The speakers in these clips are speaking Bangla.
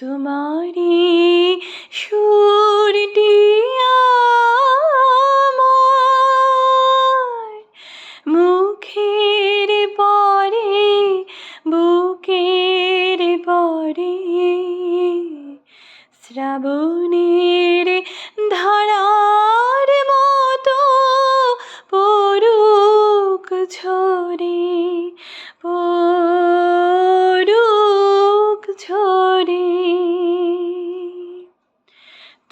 তোমারি সুরটি আমার মুখের পরে বুকের পরে শ্রাবণের ধারার মতো পড়ুক ঝরে পড়ুক ঝরে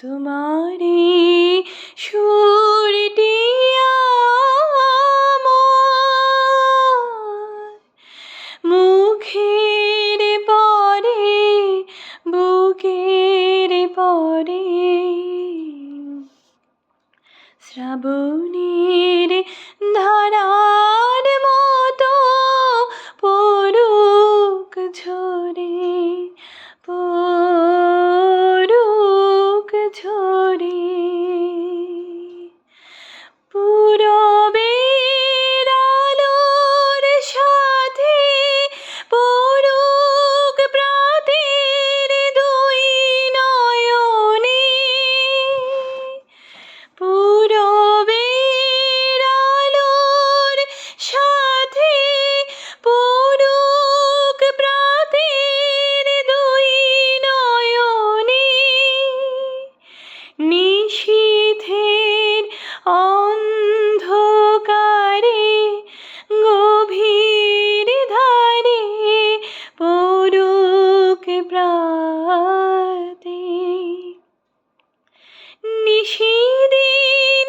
তোমারি সুরটি আমার মুখের পরে বুকের পরে শ্রাবণের ধারার মতো পড়ুক ঝরে পড়ুক ঝরে পূরবের আলোর সাথে পড়ুক প্রাতের দুই নয়নে পূরবের আলোর সাথে পড়ুক প্রাতের দুই নয়নে নিশীথের অন্ধকারে গভীর ধারে পড়ুক প্রাতে নিশিদিন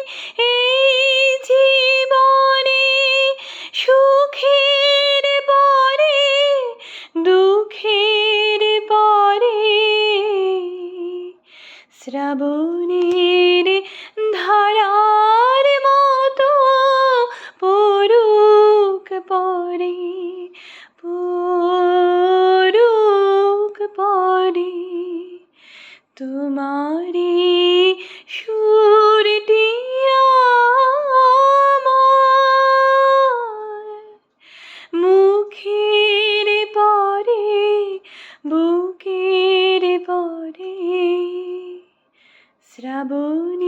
এই জীবনে সুখের পরে দুঃখের পরে শ্রাবণের ধারার মতো পড়ুক পরে পড়ুক পরে তোমারি সুরটি আমার মুখের পরে বুকের পরে শ্রাবণী